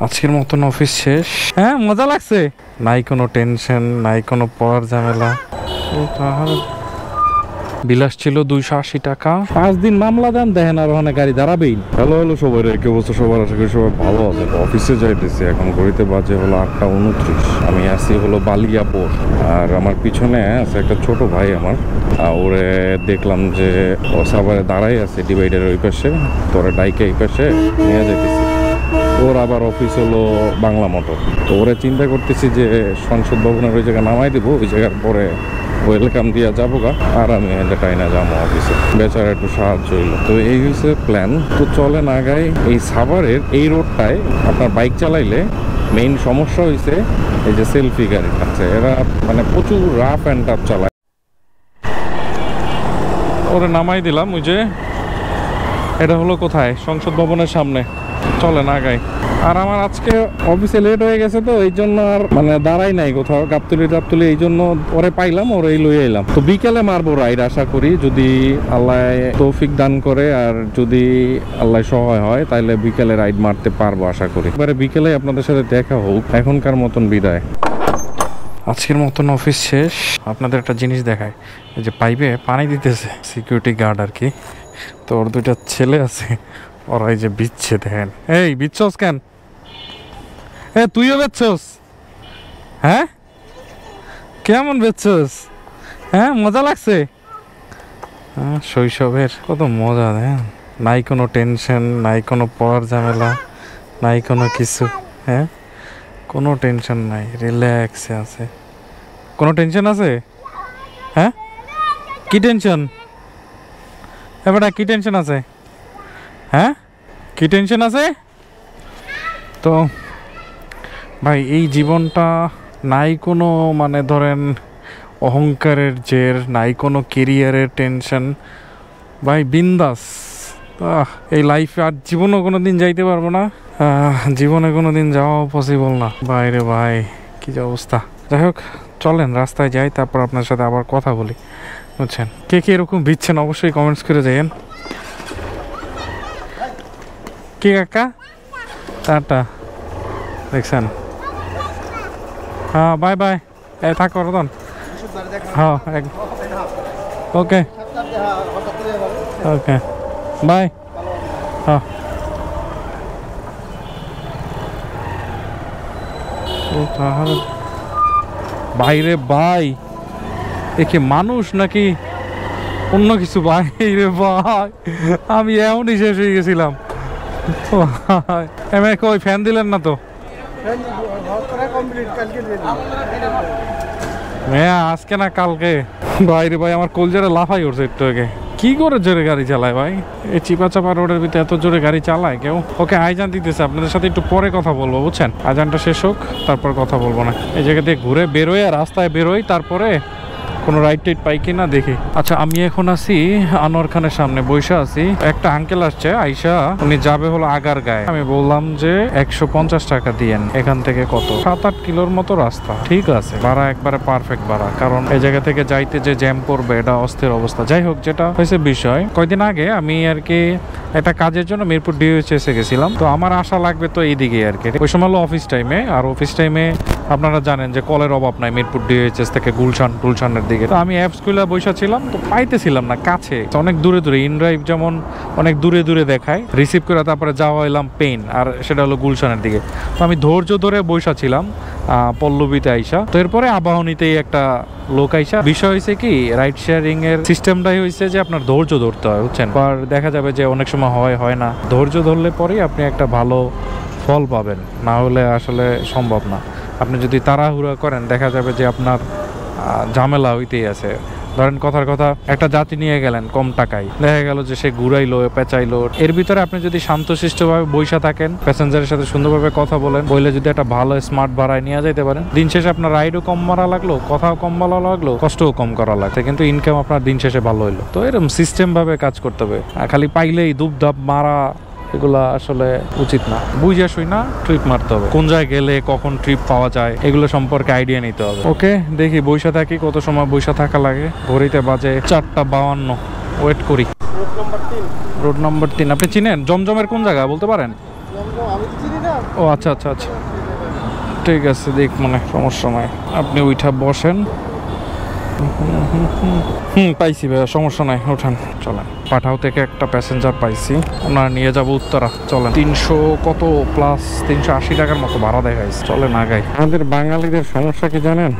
আজকের মতন অফিস শেষ। হ্যাঁ, মজা লাগছে, নাই কোনো টেনশন, নাই কোনো পড়ার ঝামেলা। বিলাস ছিল 280 টাকা। 5 দিন মামলা দেন, দেখেন আর ওখানে গাড়ি দাঁড়াবেই। হ্যালো হ্যালো সবাই, কি অবস্থা সবার? আশা করি সবাই ভালো আছে। অফিসে যাইতেছি, এখন ঘড়িতে বাজে হলো 8:29। আমি আসি হলো বালিয়াপুর, আর আমার পিছনে আছে একটা ছোট ভাই আমার। ওরে দেখলাম যে ও সাভারে দাঁড়াই আছে ডিভাইডারের ওই পাশে, তোরা ডাইকে এই পাশে নিয়ে যাইতেছি। ওর আবার অফিস হলো বাংলা মোটর। তো ওরা চিন্তা করতেছি যে সংসদ ভবনের ওই জায়গায় নামাই দেবো, ওই জায়গার পরে ওয়েলকাম দিয়া যাবো গা, আর আমি টাইনা যাবো অফিসে। বেচারা একটু সাহায্য হইলো। তো এই হচ্ছে প্ল্যান। তো চলেন আগাই। এই সাভারের এই রোডটায় আপনার বাইক চালাইলে মেইন সমস্যা হয়েছে এই যে সেলফি গাড়ি আছে, এরা মানে প্রচুর রাফ অ্যান্ড টাফ চালায়। ওরে নামাই দিলাম। ওই যে এটা হলো কোথায়, সংসদ ভবনের সামনে। চলেন আগাই। আর আমার আজকে অফিসে লেট হয়ে গেছে, তো এই জন্য আর মানে দাঁড়াই নাই কোথাও, গাবতুলি এই জন্য ওরে পাইলাম, ওরেই লই এলাম। তো বিকেলে মারবো রাইড, আশা করি যদি আল্লাহ তৌফিক দান করে, আর যদি আল্লাহ সহায় হয় তাহলে বিকেলে রাইড মারতে পারবো আশা করি। এবারে বিকেলে আপনাদের সাথে দেখা হোক। এখনকার মতন বিদায়। আজকের মতন অফিস শেষ। আপনাদের একটা জিনিস দেখায়, এই যে পাইপে পানি দিতেছে সিকিউরিটি গার্ড আর কি। তো ওর দুইটা ছেলে আছে, ওরা এই যে বিচ্ছে, দেখেন। এই বিচ্ছস কেন? তুইও বেচছস? হ্যাঁ, কেমন বেচছস? হ্যাঁ, মজা লাগছে? শৈশবের কত মজা, দেখেন। নাই কোনো টেনশন, নাই কোনো পড়ার ঝামেলা, নাই কোনো কিছু। হ্যাঁ, কোনো টেনশন নাই, রিল্যাক্সে আছে। কোনো টেনশন আছে? হ্যাঁ, কি টেনশন? এবারে কি টেনশন আছে? হ্যাঁ, কি টেনশন আছে? তো ভাই, এই জীবনটা নাই কোনো মানে ধরেন অহংকারের জের, নাই কোনো কেরিয়ারের টেনশন। ভাই বিন্দাস। এই লাইফে আর জীবনও কোনো দিন যাইতে পারবো না, জীবনে কোনো দিন যাওয়া পসিবল না। বাইরে ভাই কি যে অবস্থা। যাই হোক, চলেন রাস্তায় যাই, তারপর আপনার সাথে আবার কথা বলি, বুঝছেন? কে কে এরকম ভিচ্ছেন অবশ্যই কমেন্টস করে যাইয়েন। কি কাকা, টাটা। দেখছেন? হ্যাঁ, বাই বাই। থাকো রতন। হ্যাঁ, ওকে ওকে, বাই। হ্যাঁ, বাইরে ভাই, একে মানুষ নাকি অন্য কিছু? ভাই রে ভাই, আমি এমনই শেষ হয়ে গেছিলাম। ওই ফ্যান দিলেন না তো? আজকে না কালকে। বাইরে ভাই, আমার কলজারে লাফাই উঠছে একটু আগে। কি করে জোরে গাড়ি চালায় ভাই? এই চিপা চাপা রোডের ভিতরে এত জোরে গাড়ি চালায় কেউ? ওকে, আইজান দিতেছে, আপনাদের সাথে একটু পরে কথা বলবো, বুঝছেন? আজানটা শেষ হোক, তারপর কথা বলবো না। এই জায়গা দিয়ে ঘুরে বেরোয়, রাস্তায় বেরোই, তারপরে কোনো রাইড টাইড পাই কিনা দেখি। আচ্ছা, আমি এখন আছি আনোয়ার খানের সামনে, বসে আছি। একটা আঙ্কেল আসছে আইসা, উনি যাবে হলো আগার গায়ে। আমি বললাম যে 150 টাকা দিয়েন। এখান থেকে কত 7-8 কিলোর মতো রাস্তা। ঠিক আছে, ভাড়া একবারে পারফেক্ট ভাড়া, কারণ এই জায়গা থেকে যাইতে যে জ্যাম পড়বে, এটা অস্থির অবস্থা। যাই হোক, যেটা হয়েছে বিষয়, কয়দিন আগে আমি আর কি একটা কাজের জন্য মিরপুর ডিওএইচএসে গেছিলাম। তো আমার আশা লাগবে তো এইদিকে আর কি। ওই সময় হলো অফিস টাইমে, আর অফিস টাইমে আপনারা জানেন যে কলের অভাব নাই মিরপুর ডিওএইচএস থেকে গুলশানের দিকে। তো আমি অ্যাপস খুলে বসে ছিলাম, তো পাইতেছিলাম না কাছে, অনেক দূরে দূরে। ইনড্রাইভ যেমন অনেক দূরে দূরে দেখায়, রিসিভ করে তারপরে যাওয়া এলাম পেইন, আর সেটা হলো গুলশানের দিকে। তো আমি ধৈর্য ধরে বসে ছিলাম পল্লবীতে আইসা। তো এরপরে আবাহনীতেই একটা লোক আইসা। বিষয় হয়েছে কি, রাইড শেয়ারিং এর সিস্টেমটাই হয়েছে যে আপনার ধৈর্য ধরতে হয়, বুঝছেন? আর দেখা যাবে যে অনেক সময় হয় না। ধৈর্য ধরলে পরেই আপনি একটা ভালো ফল পাবেন, না হলে আসলে সম্ভব না। আপনি যদি তাড়াহুড়া করেন, দেখা যাবে যে আপনার ঝামেলা হইতেই আছে। ধরেন কথার কথা, একটা যাত্রী নিয়ে গেলেন কম টাকায়, দেখা গেল যে সে ঘুরাইলো, পেঁচাইলো। এর ভিতরে আপনি যদি শান্তশিষ্টভাবে বইসা থাকেন, প্যাসেঞ্জারের সাথে সুন্দরভাবে কথা বলেন, বইলে যদি একটা ভালো স্মার্ট ভাড়ায় নিয়ে যেতে পারেন, দিন শেষে আপনার রাইডও কম মারা লাগলো, কথাও কম বলা লাগলো, কষ্টও কম করা লাগছে, কিন্তু ইনকাম আপনার দিন শেষে ভালো হইলো। তো এরকম সিস্টেম ভাবে কাজ করতে হবে। খালি পাইলেই দুপধাপ মারা, এগুলা আসলে উচিত না। বুঝে শুই না ট্রিপ মারতে হবে, কোন জায়গায় গেলে কখন ট্রিপ পাওয়া যায় এগুলো সম্পর্কে আইডিয়া নিতে হবে। ওকে, দেখি বইসা থাকি, কত সময় বইসা থাকা লাগে। ঘড়িতে বাজে 4:52, ওয়েট করি। রোড নম্বর 3 আপনি চিনেন? জমজমের কোন জায়গা বলতে পারেন? ও আচ্ছা আচ্ছা আচ্ছা, ঠিক আছে, দেখ মানে সমস্যা নাই, আপনি ওইটা বসেন। পাইছি ভাইয়া, সমস্যা নাই, ওঠান চলেন। পাঠাও থেকে একটা প্যাসেঞ্জার পাইছি, ওনার নিয়ে যাবো উত্তরা। চলেন, 300 কত প্লাস 380 টাকার মতো ভাড়া দেখাইছে, চলেন আগাই। আমাদের বাঙালিদের সমস্যা কি জানেন?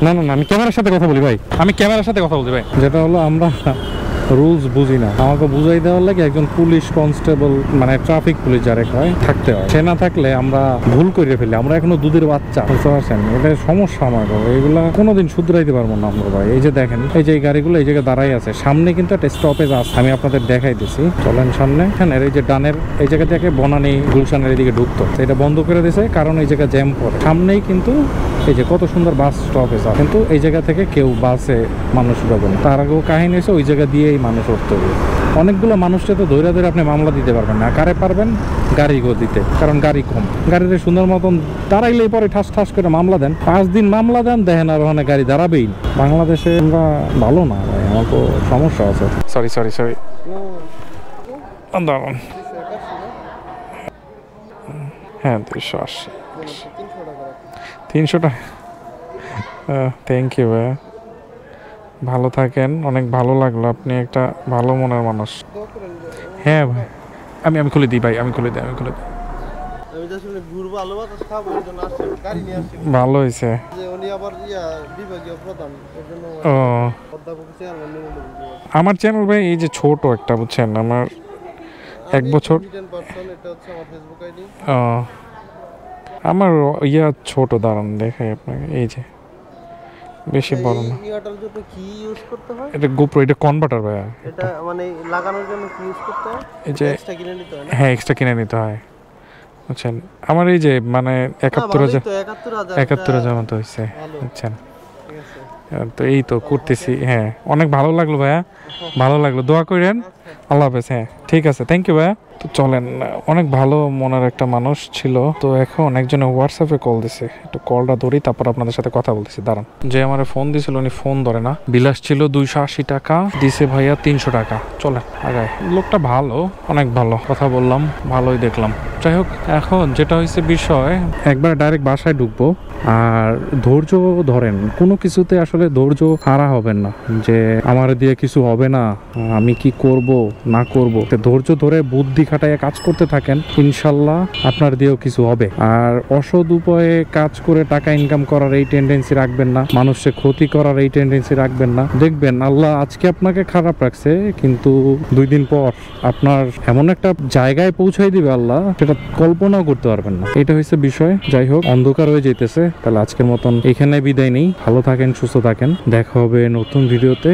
না না না, আমি ক্যামেরার সাথে কথা বলি ভাই, আমি ক্যামেরার সাথে কথা বলছি ভাই। যেটা হলো আমরা রুলস বুঝি না, আমাকে বুঝাই দেওয়ার লাগে একজন পুলিশ কনস্টেবল, মানে ট্রাফিক পুলিশ যারে কয়, থাকতে হয়। সে না থাকলে আমরা ভুল করে ফেলি, আমরা এখনো দুধের বাচ্চা, বুঝতে পারছেন? এটা সমস্যা আমার, এগুলা কোনোদিন শুধরাইতে পারবো না আমরা ভাই। এই যে দেখেন, এই যে এই গাড়িগুলো এই জায়গায় দাঁড়াই আছে, সামনে কিন্তু একটা স্টপেজ আছে, আমি আপনাদের দেখাই দিছি। চলেন সামনে, এখানে এই যে ডানের এই জায়গা থেকে বনানী গুলশানের এদিকে ঢুকতো, এটা বন্ধ করে দিয়েছে কারণ এই জায়গা জ্যাম পড়ে। সামনেই কিন্তু এই যে কত সুন্দর বাস স্টপেজ আছে, কিন্তু এই জায়গা থেকে কেউ বাসে মানুষ যাবে না। তার আগেও কাহিনী হয়েছে, ওই জায়গা দিয়েই মানুষ উঠতে হবে। অনেকগুলো মানুষকে তো ধরে ধরে আপনি মামলা দিতে পারবেন না, কারে পারবেন? গাড়িকেও দিতে, কারণ গাড়ি কম। গাড়িতে সুন্দর মতন দাঁড়াইলেই পরে ঠাস ঠাস করে মামলা দেন, 5 দিন মামলা দেন, দেখেন আর ওখানে গাড়ি দাঁড়াবেই। বাংলাদেশে আমরা ভালো না ভাই, আমার তো সমস্যা আছে। সরি সরি সরি, দাঁড়ান। হ্যাঁ 380, 300 টাকা। থ্যাংক ইউ ভাইয়া, ভালো থাকেন, অনেক ভালো লাগলো, আপনি একটা ভালো মনের মানুষ। হ্যাঁ ভাই, আমি খুলে দিই ভাই, আমি খুলে দিই। ভালো হয়েছে। ও আমার চ্যানেল ভাই এই যে ছোট একটা, বুঝছেন, আমার 1 বছর। ও আমার ইয়া ছোট, দাঁড়ান দেখাই আপনাকে, এই যে বেশি বড় না। এটার জন্য কি ইউজ করতে হয়? এটা গোপ্রো, এটা কনভার্টার ভাইয়া। এটা মানে লাগানোর জন্য কি ইউজ করতে হয়? এই যে এক্সট্রা কিনে নিতে হয় না? হ্যাঁ, এক্সট্রা কিনে নিতে হয়, বুঝছেন। আমার এই যে মানে 71,000 মতো হয়েছে, বুঝছেন। তো এই তো করতেছি। হ্যাঁ অনেক ভালো লাগলো ভাইয়া, ভালো লাগলো, দোয়া করেন। আল্লাহ হাফেজ। হ্যাঁ ঠিক আছে, থ্যাংক ইউ ভাইয়া। তো চলেন, অনেক ভালো মনের একটা মানুষ ছিল। তো এখন একজনে হোয়াটসঅ্যাপে কল দিছে, একটু কলটা ধরি, তারপর আপনাদের সাথে কথা বলতেছি, দাঁড়ান। যে আমার ফোন দিছিল উনি ফোন ধরে না, বিলাস ছিল 280 টাকা, দিছে ভাইয়া 300 টাকা। চলেন আগায়, লোকটা ভালো, অনেক ভালো, কথা বললাম, ভালোই দেখলাম। যাই হোক, এখন যেটা হয়েছে বিষয়, একবার ডাইরেক্ট বাসায় ঢুকবো। আর ধৈর্য ধরেন, কোনো কিছুতে আসলে ধৈর্য হারা হবেন না, যে আমার দিয়ে কিছু হবে না, আমি কি করব না করব। ধৈর্য ধরে বুদ্ধি খাটাইয়া কাজ করতে থাকেন, ইনশাল্লাহ আপনার দিয়েও কিছু হবে। আর অসৎ উপায়ে কাজ করে টাকা ইনকাম করার এই টেন্ডেন্সি রাখবেন না, মানুষকে ক্ষতি করার এই টেন্ডেন্সি রাখবেন না। দেখবেন আল্লাহ আজকে আপনাকে খারাপ রাখছে, কিন্তু 2 দিন পর আপনার এমন একটা জায়গায় পৌঁছাই দিবে আল্লাহ, সেটা কল্পনাও করতে পারবেন না। এটা হচ্ছে বিষয়। যাই হোক, অন্ধকার হয়ে যেতেছে, তাহলে আজকের মতন এখানে বিদায় নেই। ভালো থাকেন, সুস্থ থাকেন, দেখা হবে নতুন ভিডিওতে।